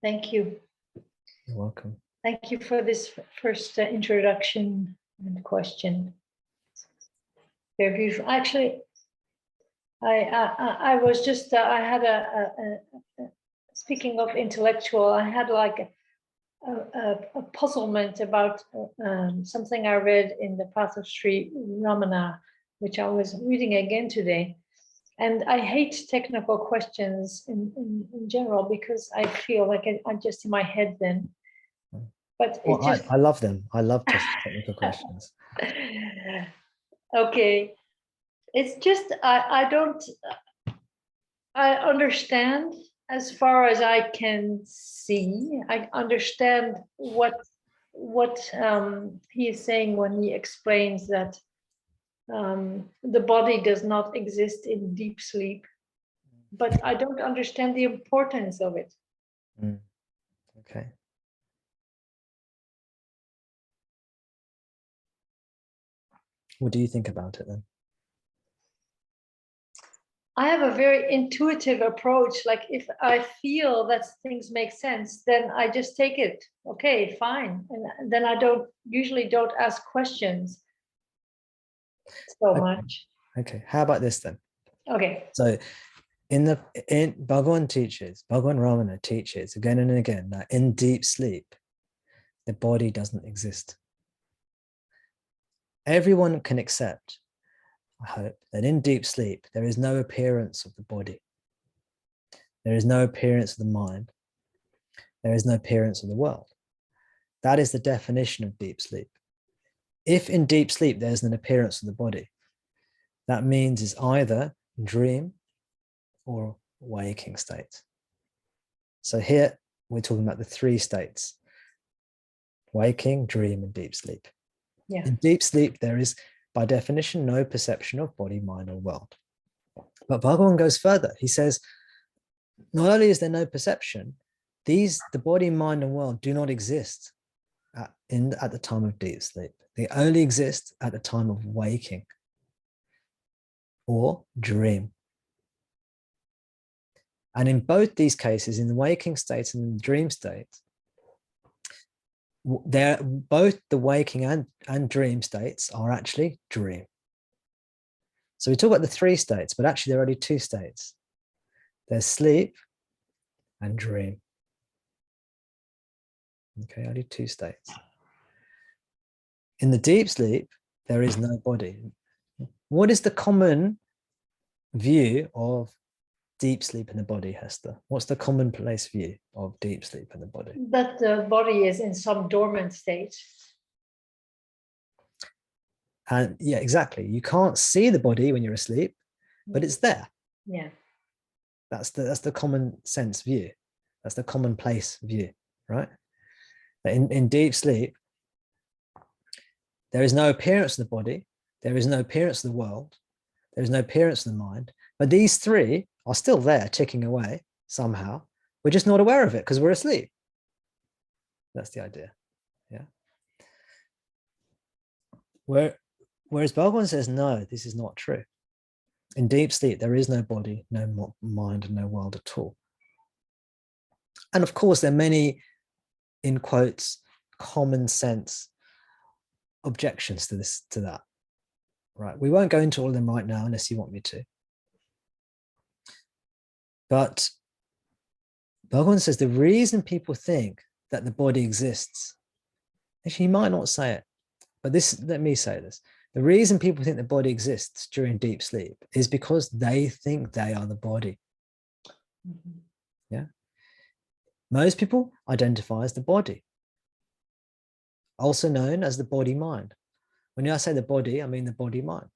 Thank you. You're welcome. Thank you for this first introduction and question. Very beautiful. Actually, I was just, I had speaking of intellectual, I had like a puzzlement about something I read in the Path of Sri Ramana, which I was reading again today. And I hate technical questions in general because I feel like I'm just in my head then. But well, I love them. I love technical questions. Okay. It's just, I understand as far as I can see. I understand what he is saying when he explains that the body does not exist in deep sleep, but I don't understand the importance of it. Okay. What do you think about it then? I have a very intuitive approach. Like if I feel that things make sense, then I just take it. Okay, fine. And then I usually don't ask questions so much. Okay, how about this then? Okay. So in Bhagavan Ramana teaches again and again that in deep sleep, the body doesn't exist. Everyone can accept, I hope, that in deep sleep, there is no appearance of the body. There is no appearance of the mind. There is no appearance of the world. That is the definition of deep sleep. If in deep sleep, there's an appearance of the body, that means it's either dream or waking state. So here we're talking about the three states: waking, dream, and deep sleep. Yeah. In deep sleep, there is, by definition, no perception of body, mind, or world. But Bhagavan goes further. He says, not only is there no perception, the body, mind, and world do not exist at the time of deep sleep. They only exist at the time of waking or dream. And in both these cases, in the waking state and in the dream state, both the waking and dream states are actually dream. So we talk about the three states, but actually there are only two states. There's sleep and dream. Okay, only two states. In the deep sleep, there is no body. What is the common view of deep sleep in the body, Hester? What's the commonplace view of deep sleep in the body? That the body is in some dormant state. And yeah, exactly. You can't see the body when you're asleep, but it's there. Yeah. That's the common sense view. That's the commonplace view, right? In deep sleep, there is no appearance of the body. There is no appearance of the world. There is no appearance of the mind. But these three are still there, ticking away somehow. We're just not aware of it because we're asleep. That's the idea. Yeah. Whereas Bhagavan says, no, this is not true. In deep sleep, there is no body, no mind, and no world at all. And of course, there are many, in quotes, common sense objections to that. Right? We won't go into all of them right now unless you want me to. But Bhagavan says the reason people think that the body exists, actually, he might not say it, but let me say this. The reason people think the body exists during deep sleep is because they think they are the body. Mm-hmm. Yeah. Most people identify as the body, also known as the body-mind. When I say the body, I mean the body-mind.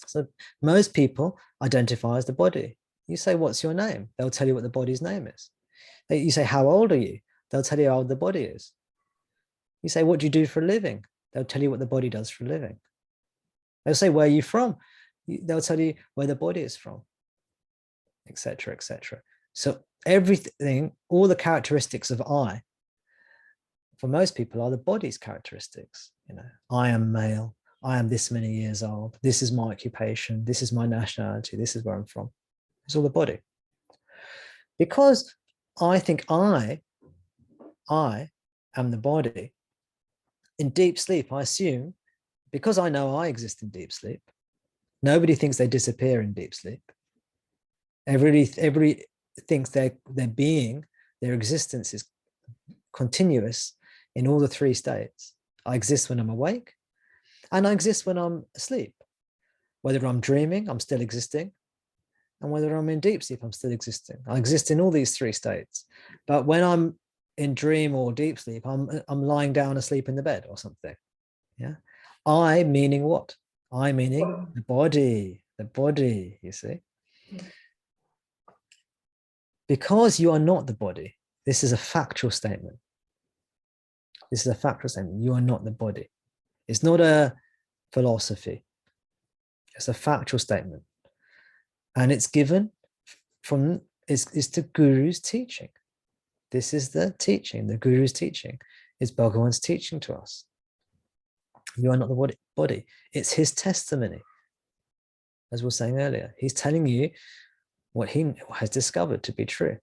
So most people identify as the body. You say, what's your name? They'll tell you what the body's name is. You say, how old are you? They'll tell you how old the body is. You say, what do you do for a living? They'll tell you what the body does for a living. They'll say, where are you from? They'll tell you where the body is from, etc., etc. So everything, all the characteristics of I, for most people, are the body's characteristics. You know, I am male. I am this many years old. This is my occupation. This is my nationality. This is where I'm from. It's all the body. Because I think I am the body. In deep sleep, I assume, because I know I exist in deep sleep, nobody thinks they disappear in deep sleep. Everybody thinks their being, their existence is continuous in all the three states. I exist when I'm awake, and I exist when I'm asleep. Whether I'm dreaming, I'm still existing. And whether I'm in deep sleep, I'm still existing. I exist in all these three states. But when I'm in dream or deep sleep, I'm lying down asleep in the bed or something. Yeah. I meaning what? I meaning the body, you see. Because you are not the body, this is a factual statement. This is a factual statement. You are not the body. It's not a philosophy. It's a factual statement. And it's given from, is the Guru's teaching. This is the teaching, the Guru's teaching. It's Bhagavan's teaching to us. You are not the body. It's his testimony. As we were saying earlier, he's telling you what he has discovered to be true.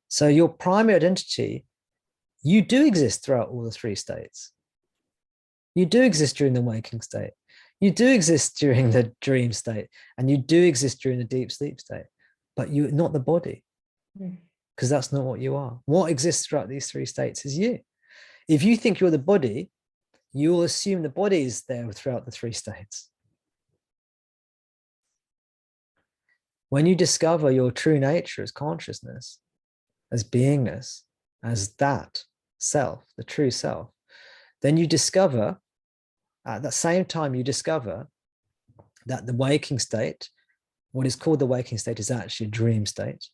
So your primary identity, you do exist throughout all the three states. You do exist during the waking state. You do exist during the dream state, and you do exist during the deep sleep state, but you're not the body, because that's not what you are. What exists throughout these three states is you. If you think you're the body, you will assume the body is there throughout the three states. When you discover your true nature as consciousness, as beingness, as that self, the true self, then you discover, at the same time you discover that the waking state, what is called the waking state, is actually a dream state.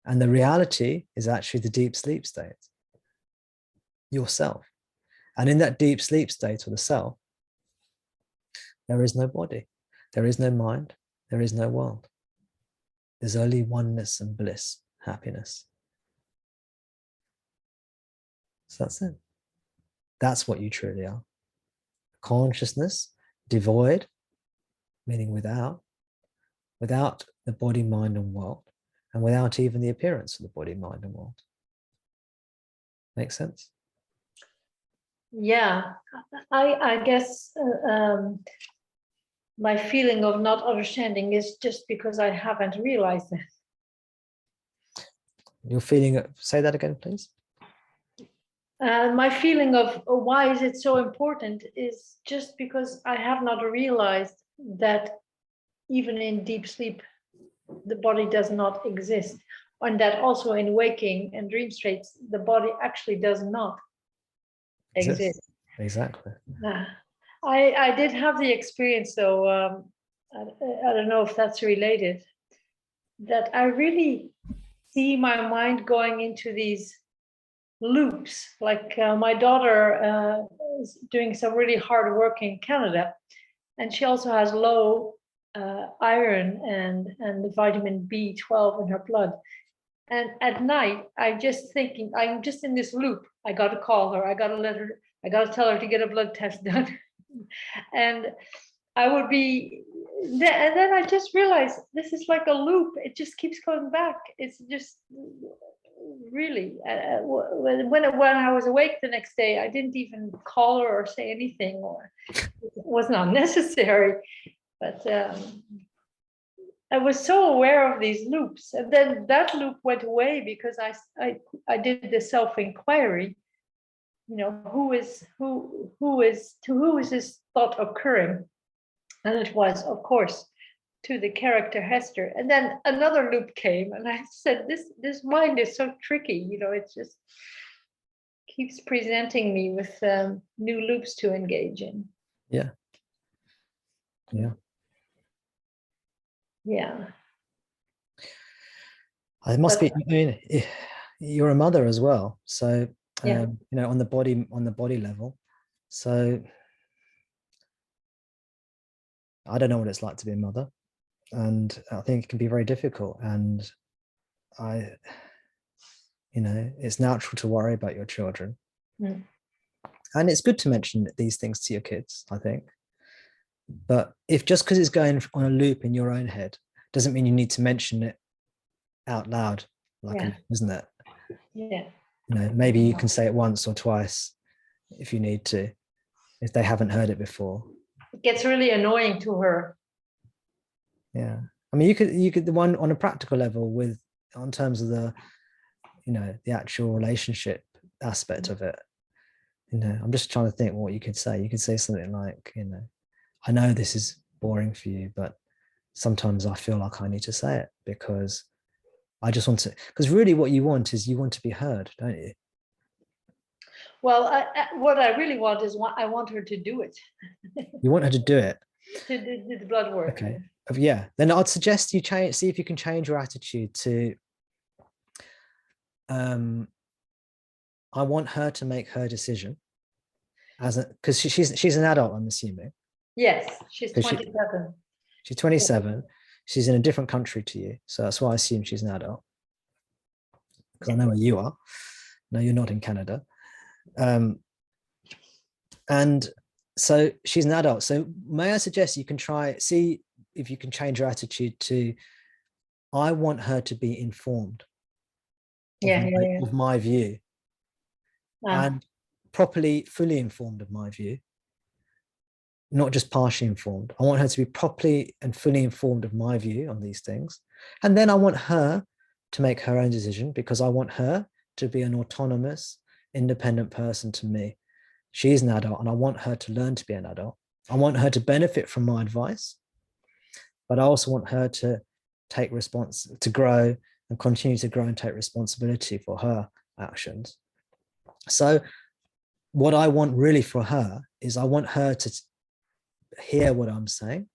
And the reality is actually the deep sleep state, yourself. And in that deep sleep state, or the self, there is no body, there is no mind, there is no world. There's only oneness and bliss, happiness. So that's it. That's what you truly are. Consciousness, devoid, meaning without the body, mind, and world, and without even the appearance of the body, mind, and world. Makes sense? Yeah, I guess my feeling of not understanding is just because I haven't realized it. Your feeling, say that again, please. My feeling of why is it so important is just because I have not realized that even in deep sleep, the body does not exist. And that also in waking and dream states, the body actually does not exist. Exactly. I did have the experience, though, I don't know if that's related, that I really see my mind going into these loops. Like my daughter is doing some really hard work in Canada, and she also has low iron and the vitamin B12 in her blood. And at night, I'm just thinking, I'm just in this loop. I got to call her. I got to tell her to get a blood test done. And I would be, and then I just realized this is like a loop. It just keeps going back. It's just really, when I was awake the next day, I didn't even call her or say anything, or it was not necessary. But I was so aware of these loops, and then that loop went away because I did the self-inquiry. You know, who is this thought occurring? And it was, of course, to the character Hester. And then another loop came, and I said, this mind is so tricky. You know, it just keeps presenting me with new loops to engage in. Yeah. Yeah. Yeah. It must be, I mean, you're a mother as well. So, yeah. You know, on the body level. So I don't know what it's like to be a mother. And I think it can be very difficult. And you know, it's natural to worry about your children. Mm. And it's good to mention these things to your kids, I think. But if just because it's going on a loop in your own head doesn't mean you need to mention it out loud, like, isn't it? Yeah. You know, maybe you can say it once or twice if you need to, if they haven't heard it before. It gets really annoying to her. Yeah. I mean, you could the one on a practical level with, on terms of the, you know, the actual relationship aspect of it. You know, I'm just trying to think what you could say. You could say something like, you know, I know this is boring for you, but sometimes I feel like I need to say it because I just want to, because really what you want is you want to be heard, don't you? Well, what I really want is I want her to do it. You want her to do it. To do the blood work. Okay. Yeah. Then I'd suggest you see if you can change your attitude to, I want her to make her decision because she's an adult, I'm assuming. Yes, she's 27. She's 27. She's in a different country to you. So that's why I assume she's an adult. Because I know where you are. No, you're not in Canada. And so she's an adult. So may I suggest you can see if you can change your attitude to, I want her to be informed of my view. And properly, fully informed of my view, not just partially informed. I want her to be properly and fully informed of my view on these things. And then I want her to make her own decision because I want her to be an autonomous, independent person to me. She's an adult and I want her to learn to be an adult. I want her to benefit from my advice, but I also want her to to grow and continue to grow and take responsibility for her actions. So what I want really for her is I want her to hear what I'm saying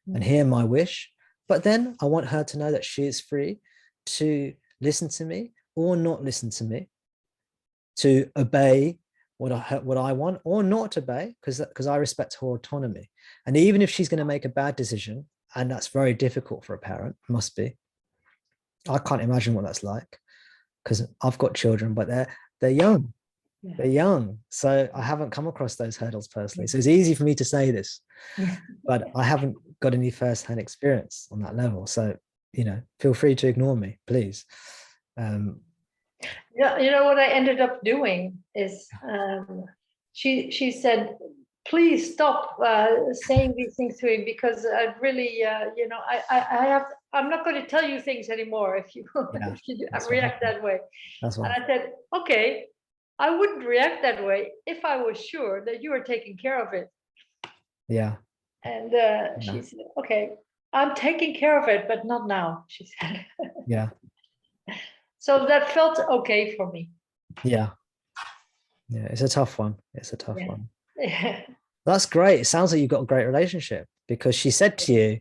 and hear my wish, but then I want her to know that she is free to listen to me or not listen to me, to obey what I want or not obey, because I respect her autonomy. And even if she's going to make a bad decision, and that's very difficult for a parent, must be. I can't imagine what that's like because I've got children, but they're young. Yeah. They're young. So I haven't come across those hurdles personally. So it's easy for me to say this, but I haven't got any first-hand experience on that level. So, you know, feel free to ignore me, please. Yeah, you know what I ended up doing is she said, please stop saying these things to him because I really, you know, I'm not going to tell you things anymore if you, if you react that way. And I said, okay, I wouldn't react that way if I was sure that you were taking care of it. Yeah. And she said, okay, I'm taking care of it, but not now, she said. Yeah. So that felt okay for me. Yeah. Yeah, it's a tough one. It's a tough one. Yeah. That's great. It sounds like you've got a great relationship because she said to you,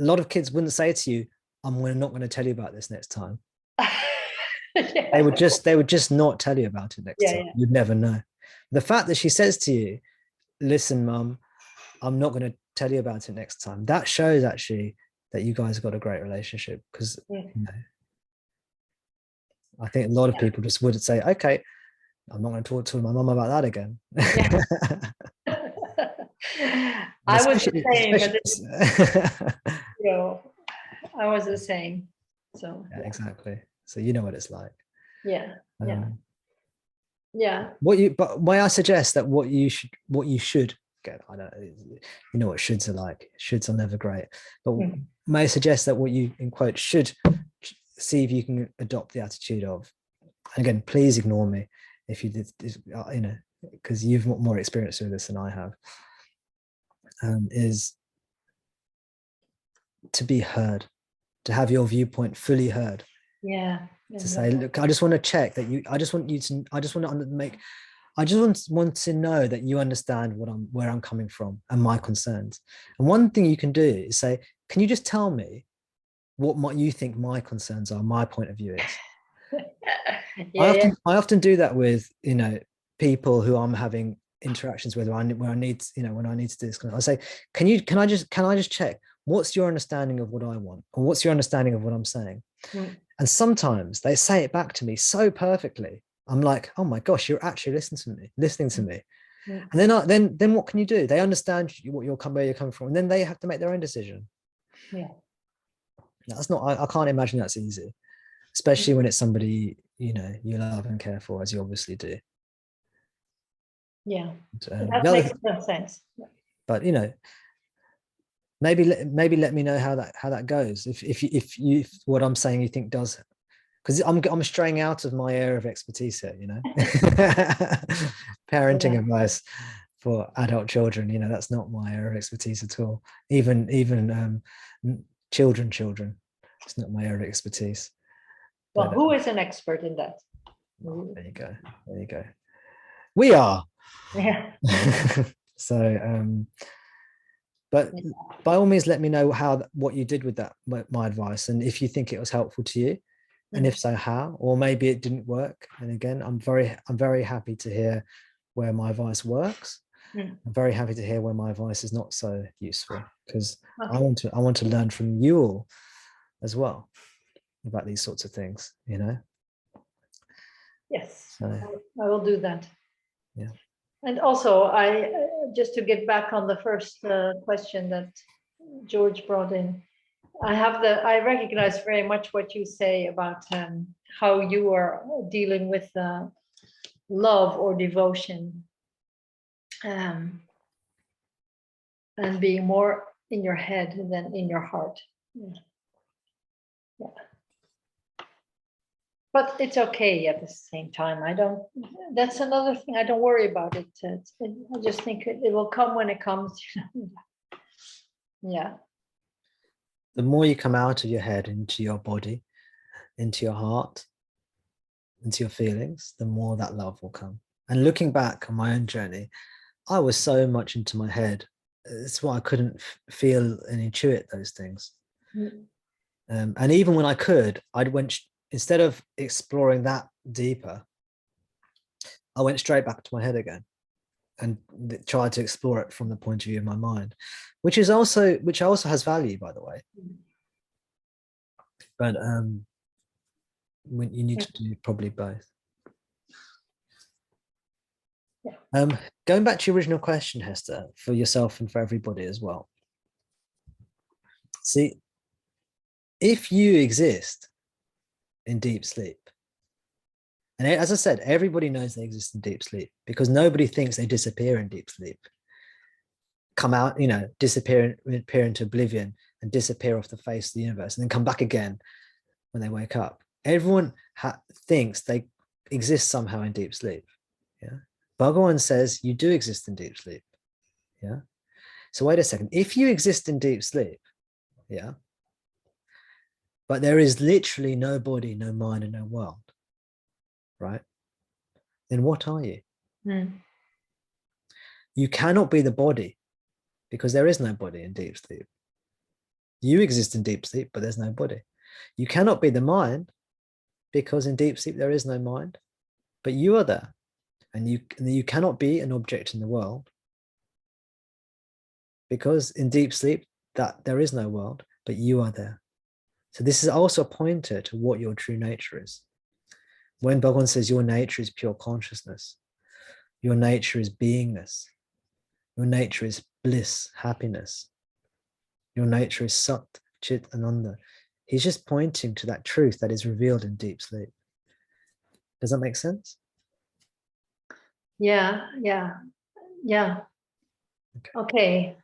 a lot of kids wouldn't say to you, I'm not going to tell you about this next time. They would just not tell you about it next time. You'd never know. The fact that she says to you, listen, Mum, I'm not going to tell you about it next time. That shows actually that you guys have got a great relationship because you know, I think a lot of people just would say, okay, I'm not going to talk to my mum about that again. I was the same. You know, I was the same. So yeah, exactly. So you know what it's like. Yeah. Yeah. But may I suggest that what you should get? I don't know. You know what shoulds are like. Shoulds are never great. But may I suggest that what you in quote should see if you can adopt the attitude of. And again, please ignore me if you did, you know, because you've got more experience with this than I have. Is to be heard, to have your viewpoint fully heard. Yeah. To say, look, I just want to check that you. I just want to know that you understand where I'm coming from and my concerns. And one thing you can do is say, can you just tell me what you think my concerns are, my point of view is. I often do that with, you know, people who I'm having interactions with where I need, you know, when I need to do this. I say, can I just check what's your understanding of what I want, or what's your understanding of what I'm saying? And sometimes they say it back to me so perfectly. I'm like, oh my gosh, you're actually listening to me. And then what can you do? They understand where you're coming from, and then they have to make their own decision. Yeah. That's not, I can't imagine that's easy, especially when it's somebody, you know, you love and care for, as you obviously do. Yeah, And, that makes no sense. but you know, maybe let me know how that goes. If you what I'm saying you think does, because I'm straying out of my area of expertise here, you know. Parenting advice for adult children, you know, that's not my area of expertise at all. Even children, it's not my area of expertise. Well, But, who is an expert in that? well, there you go. We are. Yeah. So but by all means let me know what you did with that, my advice, and if you think it was helpful to you, and if so, how. Or maybe it didn't work, and again, I'm very happy to hear where my advice works. I'm very happy to hear where my advice is not so useful, because I want to learn from you all as well about these sorts of things, you know. Yes, so, I will do that. Yeah. And also, I just to get back on the first question that George brought in, I recognize very much what you say about how you are dealing with love or devotion, and being more in your head than in your heart. Yeah. But it's okay at the same time. That's another thing. I don't worry about it. I just think it will come when it comes. Yeah. The more you come out of your head into your body, into your heart, into your feelings, the more that love will come. And looking back on my own journey, I was so much into my head. It's why I couldn't feel and intuit those things. And even when I could, instead of exploring that deeper, I went straight back to my head again and tried to explore it from the point of view of my mind, which also has value, by the way. But when you need to do probably both. Yeah. Going back to your original question, Hester, for yourself and for everybody as well. See, if you exist in deep sleep, and as I said, everybody knows they exist in deep sleep, because nobody thinks they disappear in deep sleep, come out, you know, disappear into oblivion and disappear off the face of the universe, and then come back again when they wake up. Everyone thinks they exist somehow in deep sleep. Yeah. Bhagavan says you do exist in deep sleep. Yeah. So wait a second. If you exist in deep sleep, yeah, but there is literally no body, no mind, and no world, right? Then what are you? You cannot be the body, because there is no body in deep sleep. You exist in deep sleep, but there's no body. You cannot be the mind, because in deep sleep there is no mind, but you are there. And you cannot be an object in the world, because in deep sleep that there is no world, but you are there. So this is also a pointer to what your true nature is. When Bhagavan says your nature is pure consciousness, your nature is beingness, your nature is bliss, happiness, your nature is Sat, Chit, Ananda, he's just pointing to that truth that is revealed in deep sleep. Does that make sense? Yeah. Okay.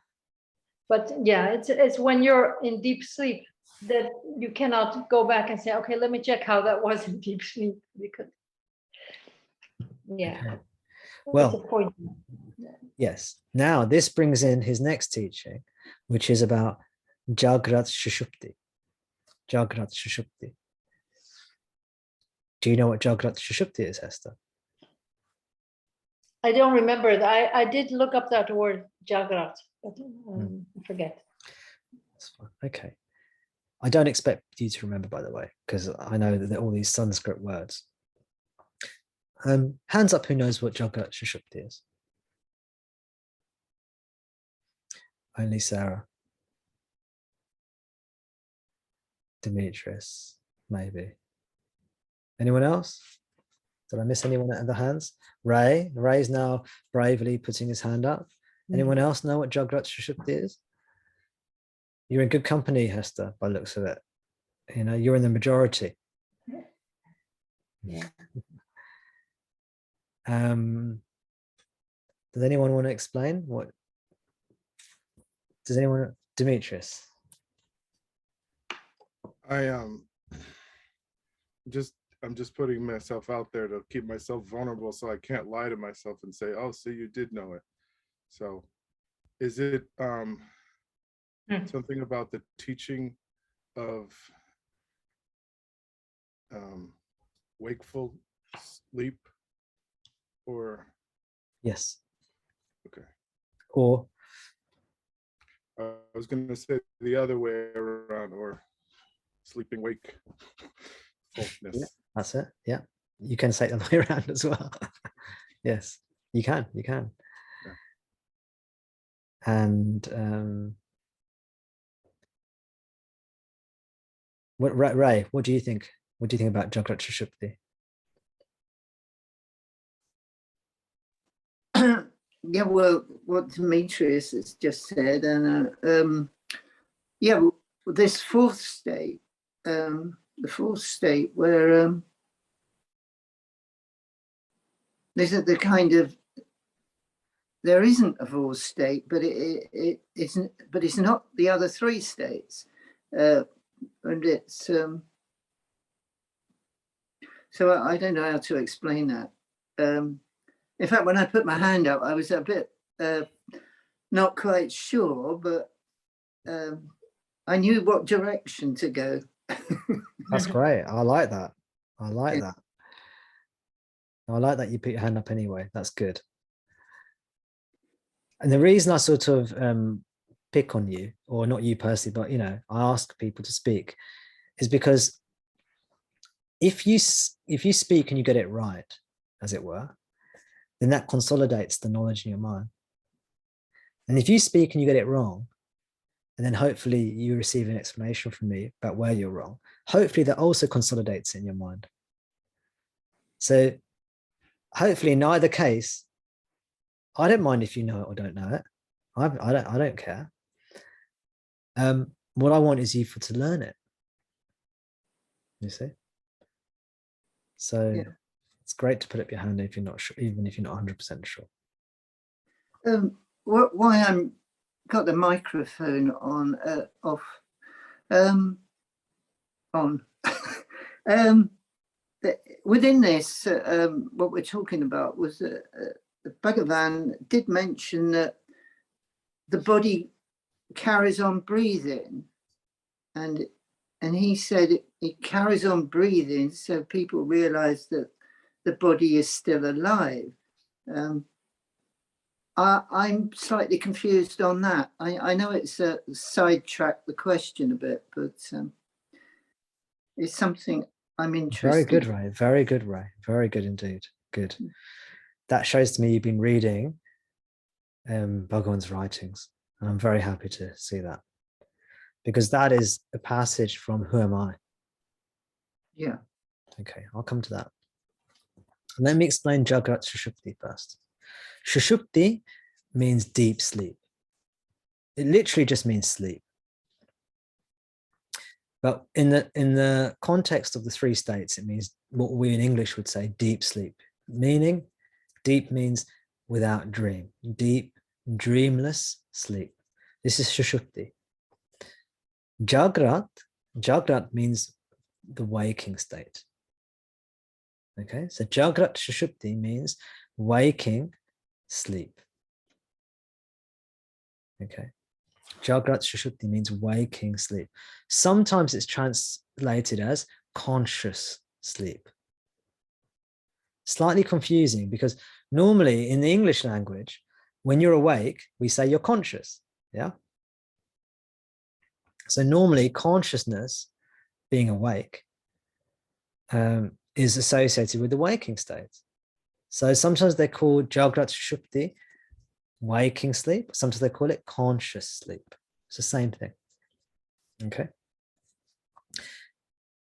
But yeah, it's when you're in deep sleep that you cannot go back and say, okay, let me check how that was in deep sleep, because yeah. Okay. Well, yes. Now this brings in his next teaching, which is about Jagrat Sushupti. Jagrat Sushupti. Do you know what Jagrat Sushupti is, Hester? I don't remember. I did look up that word Jagrat, but I forget. That's fine. Okay. I don't expect you to remember, by the way, because I know that all these Sanskrit words. Hands up who knows what Jagrat Sushupti is. Only Sarah. Demetrius, maybe. Anyone else? Did I miss anyone at the hands? Ray's now bravely putting his hand up. Anyone else know what Jagrat Sushupti is? You're in good company, Hester, by the looks of it. You know, you're in the majority. Yeah. Does anyone want to explain what? Does anyone? Demetrius. I'm just putting myself out there to keep myself vulnerable, so I can't lie to myself and say, oh, so you did know it. So is it something about the teaching of wakeful sleep, or? Yes. Okay. Or I was going to say the other way around, or sleeping wake fullness. yeah, that's it. Yeah, you can say it the other way around as well. Yes, you can. You can. Yeah. And what, Ray? What do you think? What do you think about Jagrat Sushupti? Yeah, well, what Demetrius has just said, and yeah, this fourth state, the fourth state where there's the kind of, there isn't a fourth state, but it isn't, but it's not the other three states, and it's so I don't know how to explain that. In fact, when I put my hand up, I was a bit not quite sure, but I knew what direction to go. That's great. I like that. I like Yeah. that. I like that you put your hand up anyway. That's good. And the reason I sort of pick on you, or not you personally, but you know, I ask people to speak, is because if you speak and you get it right, as it were, then that consolidates the knowledge in your mind. And if you speak and you get it wrong, and then hopefully you receive an explanation from me about where you're wrong, hopefully that also consolidates in your mind. So hopefully in either case, I don't mind if you know it or don't know it. I don't care. What I want is you to learn it. You see? So Yeah. it's great to put up your hand if you're not sure, even if you're not 100% sure. Why I'm got the microphone on off on within this what we're talking about was Bhagavan did mention that the body carries on breathing, and he said it carries on breathing so people realize that the body is still alive. I'm slightly confused on that. I know it's sidetracked the question a bit, but it's something I'm interested. Very good, Ray. Very good, Ray. Very good indeed. Good. That shows to me you've been reading Bhagavan's writings. And I'm very happy to see that. Because that is a passage from Who Am I? Yeah. Okay, I'll come to that. Let me explain Jagrat Sushupti first. Sushupti means deep sleep. It literally just means sleep. But in the context of the three states, it means what we in English would say deep sleep. Meaning, deep means without dream. Deep, dreamless sleep. This is Sushupti. Jagrat means the waking state. Okay, so Jagrat Sushupti means waking sleep. Okay, Jagrat Sushupti means waking sleep. Sometimes it's translated as conscious sleep. Slightly confusing because normally in the English language, when you're awake, we say you're conscious. Yeah. So normally consciousness, being awake, is associated with the waking state. So sometimes they call Jagrat Sushupti waking sleep. Sometimes they call it conscious sleep. It's the same thing. Okay.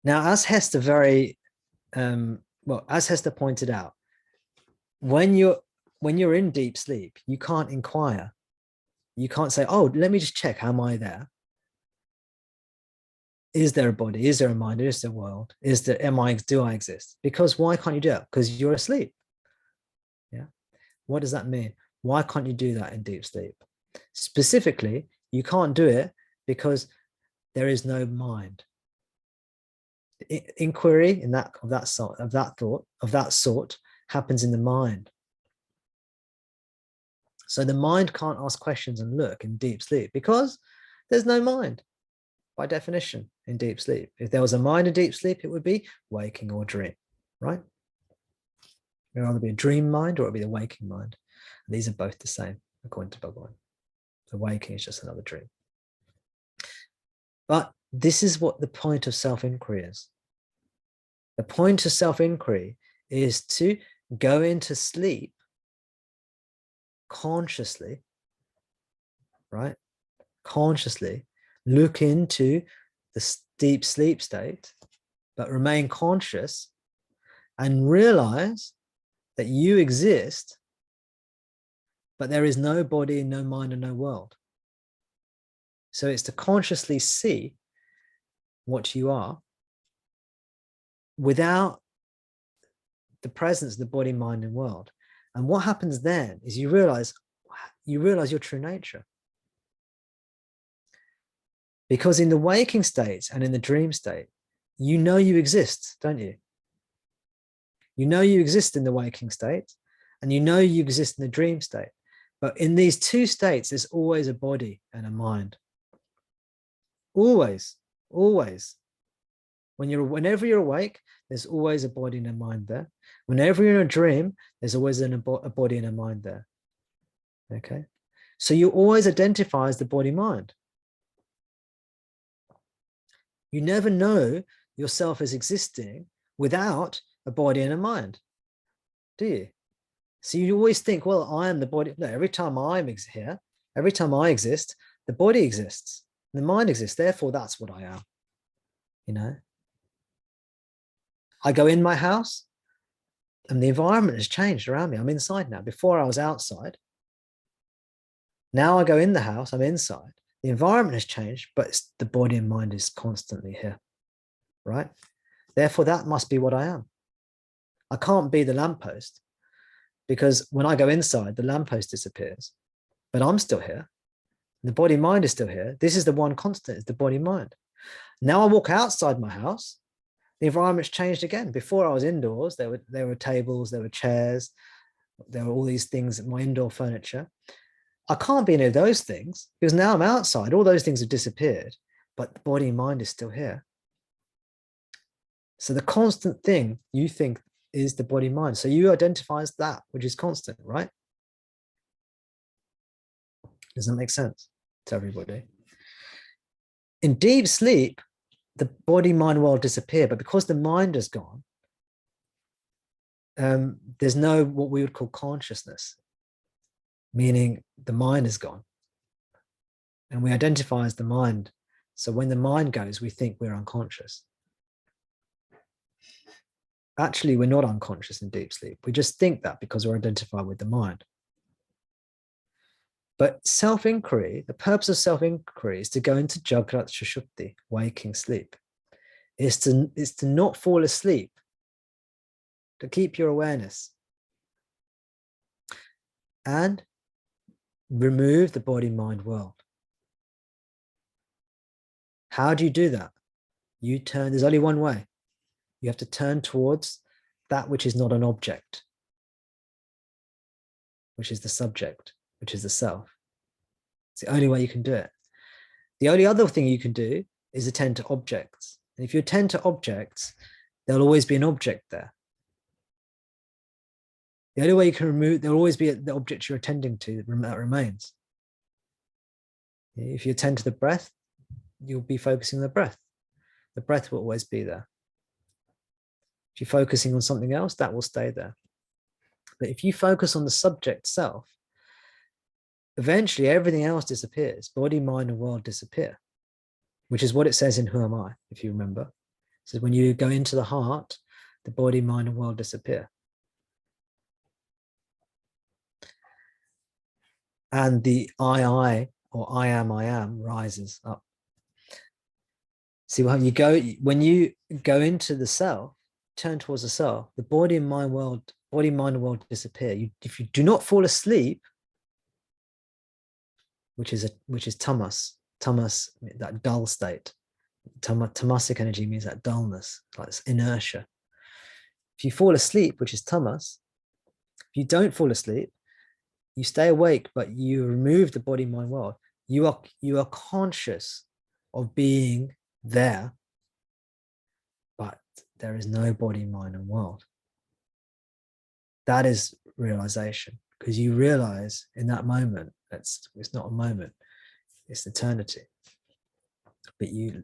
Now, as Hester as Hester pointed out, when you're in deep sleep, you can't inquire. You can't say, "Oh, let me just check. Am I there?" Is there a body? Is there a mind? Is there a world? Do I exist? Because why can't you do that? Because you're asleep. Yeah. What does that mean? Why can't you do that in deep sleep? Specifically, you can't do it because there is no mind. Inquiry of that sort happens in the mind. So the mind can't ask questions and look in deep sleep because there's no mind by definition in deep sleep. If there was a mind in deep sleep, it would be waking or dream, right? It would either be a dream mind or it would be the waking mind. And these are both the same, according to Bhagavan. The waking is just another dream. But this is what the point of self-inquiry is. The point of self-inquiry is to go into sleep consciously, right? Consciously look into the deep sleep state, but remain conscious and realize that you exist, but there is no body, no mind, and no world. So it's to consciously see what you are without the presence of the body, mind, and world. And what happens then is you realize your true nature. Because in the waking state and in the dream state, you know you exist, don't you? You know you exist in the waking state, and you know you exist in the dream state. But in these two states, there's always a body and a mind. Always, always. Whenever you're awake, there's always a body and a mind there. Whenever you're in a dream, there's always a body and a mind there. Okay? So you always identify as the body-mind. You never know yourself as existing without a body and a mind, do you? So you always think, well, I am the body. No, every time I'm here, every time I exist, the body exists, the mind exists. Therefore, that's what I am. You know, I go in my house and the environment has changed around me. I'm inside now. Before I was outside. Now I go in the house, I'm inside. The environment has changed, but the body and mind is constantly here, right? Therefore, that must be what I am. I can't be the lamppost because when I go inside, the lamppost disappears, but I'm still here. The body mind is still here. This is the one constant, is the body mind. Now I walk outside my house, the environment's changed again. Before I was indoors, there were tables, there were chairs, there were all these things, my indoor furniture. I can't be any of those things because now I'm outside. All those things have disappeared, but the body and mind is still here. So the constant thing you think is the body mind. So you identify as that which is constant, right? Does that make sense to everybody? In deep sleep, the body mind world disappear, but because the mind is gone, there's no what we would call consciousness, meaning the mind is gone. And we identify as the mind. So when the mind goes, we think we're unconscious. Actually, we're not unconscious in deep sleep. We just think that because we're identified with the mind. But self-inquiry, the purpose of self-inquiry is to go into Jagrat Sushupti, waking sleep. Is to not fall asleep, to keep your awareness. And remove the body-mind world. How do you do that? You turn, there's only one way. You have to turn towards that which is not an object, which is the subject, which is the self. It's the only way you can do it. The only other thing you can do is attend to objects. And if you attend to objects, there'll always be an object there. The only way you can remove, there'll always be the object you're attending to that remains. If you attend to the breath, you'll be focusing on the breath. The breath will always be there. If you're focusing on something else, that will stay there. But if you focus on the subject self, eventually everything else disappears. Body, mind, and world disappear, which is what it says in Who Am I, if you remember. It says when you go into the heart, the body, mind, and world disappear. And the I or I am rises up. See how you go when you go into the self, turn towards the self, the body and mind world disappear. If you do not fall asleep, which is tamas, that dull state. Tamasic energy means that dullness, like this inertia. If you fall asleep, which is tamas, if you don't fall asleep, you stay awake, but you remove the body mind world. You are conscious of being there, but there is no body, mind, and world. That is realization, because you realize in that moment, it's not a moment, it's eternity. But you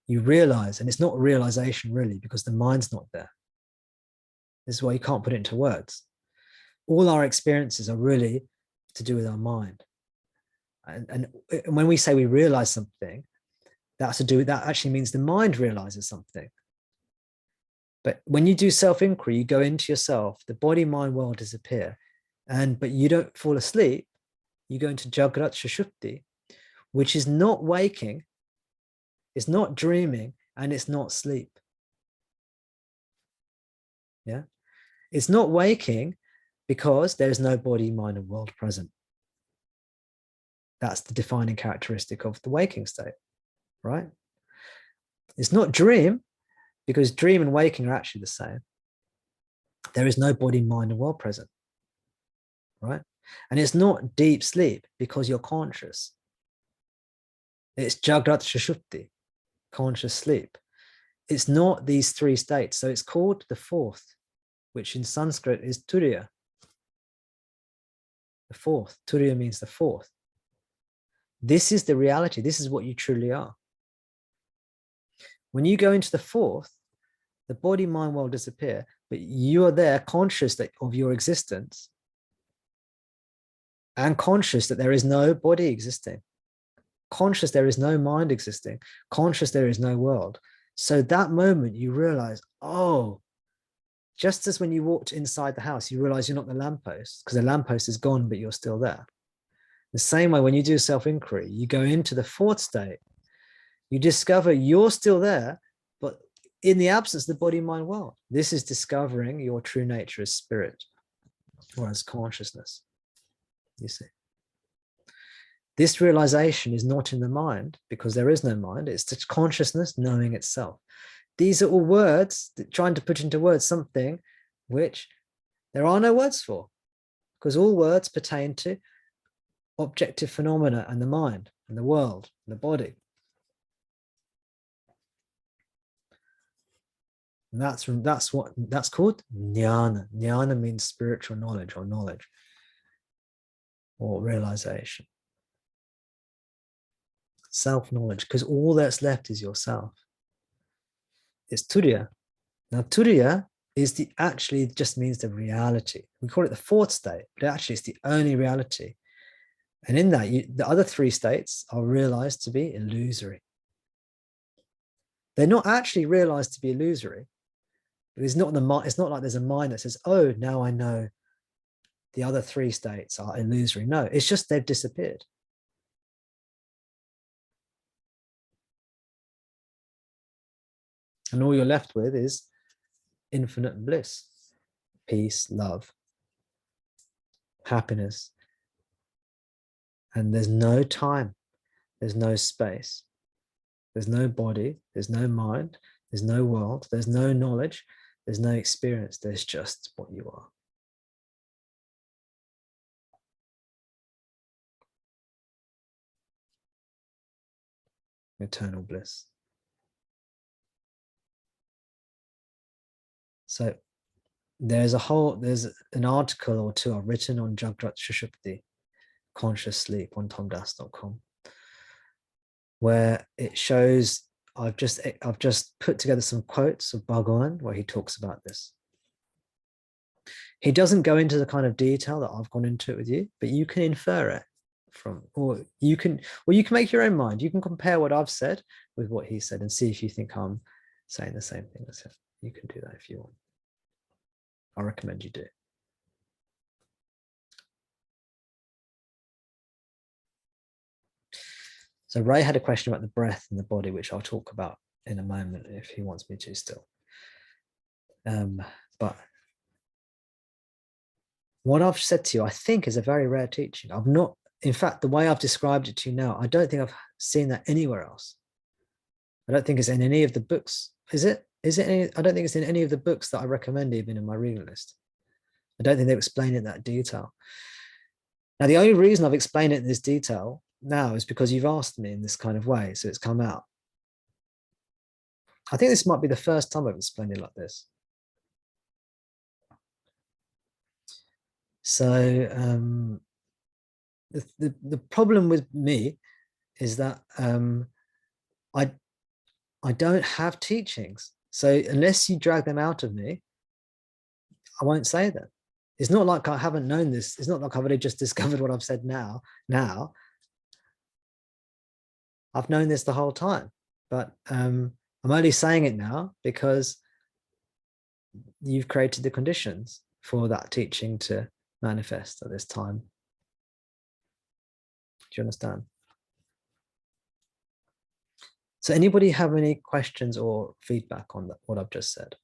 realize, and it's not realization really, because the mind's not there. This is why you can't put it into words. All our experiences are really to do with our mind. And when we say we realize something, that actually means the mind realizes something. But when you do self-inquiry, you go into yourself, the body, mind, world disappear. But you don't fall asleep, you go into Jagrat Sushupti, which is not waking, it's not dreaming, and it's not sleep. Yeah, it's not waking because there is no body, mind, and world present. That's the defining characteristic of the waking state, right? It's not dream, because dream and waking are actually the same. There is no body, mind, and world present, right? And it's not deep sleep because you're conscious. It's Jagrat Sushupti, conscious sleep. It's not these three states. So it's called the fourth, which in Sanskrit is Turiya. The fourth. Turiya means the fourth. This is the reality. This is what you truly are. When you go into the fourth, the body, mind, world disappear, but you are there conscious of your existence and conscious that there is no body existing, conscious there is no mind existing, conscious there is no world. So that moment you realize, oh, just as when you walked inside the house, you realize you're not the lamppost because the lamppost is gone, but you're still there. The same way when you do self-inquiry, you go into the fourth state, you discover you're still there, but in the absence of the body, mind, world. This is discovering your true nature as spirit or as consciousness, you see. This realization is not in the mind because there is no mind. It's just consciousness knowing itself. These are all words, trying to put into words something which there are no words for, because all words pertain to objective phenomena and the mind and the world and the body. And that's called jnana. Jnana means spiritual knowledge or realization. Self-knowledge, because all that's left is yourself. It's turiya. Now turiya is actually just means the reality. We call it the fourth state, but actually it's the only reality. And in that, the other three states are realized to be illusory. They're not actually realized to be illusory. It's not like there's a mind that says, oh, now I know the other three states are illusory. No, it's just they've disappeared. And all you're left with is infinite bliss, peace, love, happiness. And there's no time, there's no space, there's no body, there's no mind, there's no world, there's no knowledge, there's no experience, there's just what you are. Eternal bliss. So there's an article or two I've written on Jagrat Sushupti, conscious sleep, on tomdas.com, where it shows, I've just put together some quotes of Bhagavan where he talks about this. He doesn't go into the kind of detail that I've gone into it with you, but you can infer it from, or you can make your own mind. You can compare what I've said with what he said and see if you think I'm saying the same thing as him. You can do that if you want. I recommend you do. So Ray had a question about the breath and the body, which I'll talk about in a moment if he wants me to still. But what I've said to you, I think, is a very rare teaching. I've not, in fact, the way I've described it to you now, I don't think I've seen that anywhere else. I don't think it's in any of the books. Is it? I don't think it's in any of the books that I recommend, even in my reading list. I don't think they explain it in that detail. Now, the only reason I've explained it in this detail now is because you've asked me in this kind of way, so it's come out. I think this might be the first time I've explained it like this. So the problem with me is that I don't have teachings. So unless you drag them out of me, I won't say them. It's not like I haven't known this. It's not like I've only just discovered what I've said now. I've known this the whole time, but I'm only saying it now because you've created the conditions for that teaching to manifest at this time. Do you understand? So anybody have any questions or feedback on what I've just said?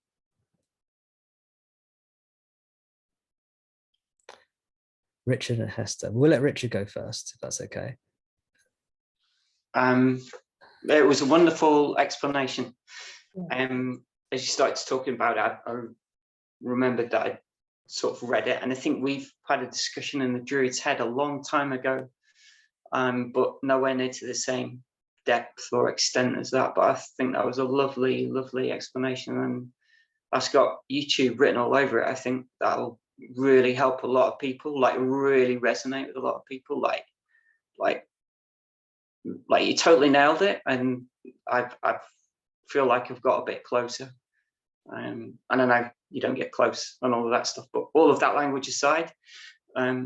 Richard and Hester. We'll let Richard go first, if that's okay. It was a wonderful explanation. As you started talking about it, I remembered that I sort of read it, and I think we've had a discussion in the Druid's Head a long time ago, but nowhere near to the same depth or extent as that. But I think that was a lovely, lovely explanation, and that's got YouTube written all over it. I think that'll really help a lot of people, like really resonate with a lot of people, like you totally nailed it, and I feel like I've got a bit closer. I don't know, you don't get close and all of that stuff, but all of that language aside, I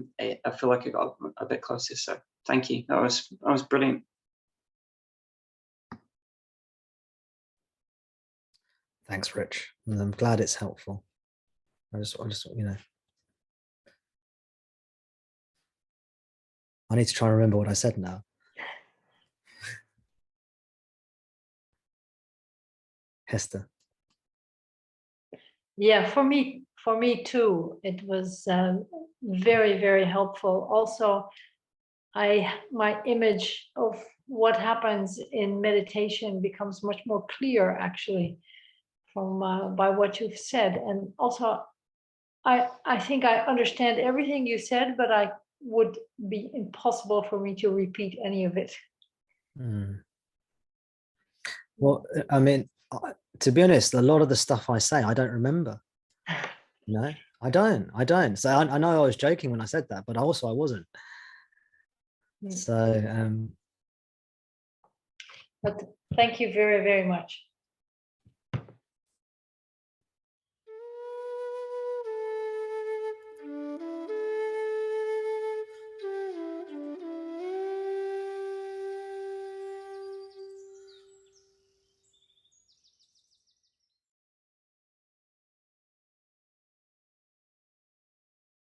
feel like I got a bit closer. So thank you. That was brilliant. Thanks, Rich. And I'm glad it's helpful. I just, you know, I need to try and remember what I said now. Hester. Yeah, for me too, it was very, very helpful. Also, my image of what happens in meditation becomes much more clear, actually, from by what you've said. And also, I think I understand everything you said, but I would be impossible for me to repeat any of it. Well, I mean, to be honest, a lot of the stuff I say, I don't remember. No, I don't. So I know I was joking when I said that, but also I wasn't. So, but thank you very, very much.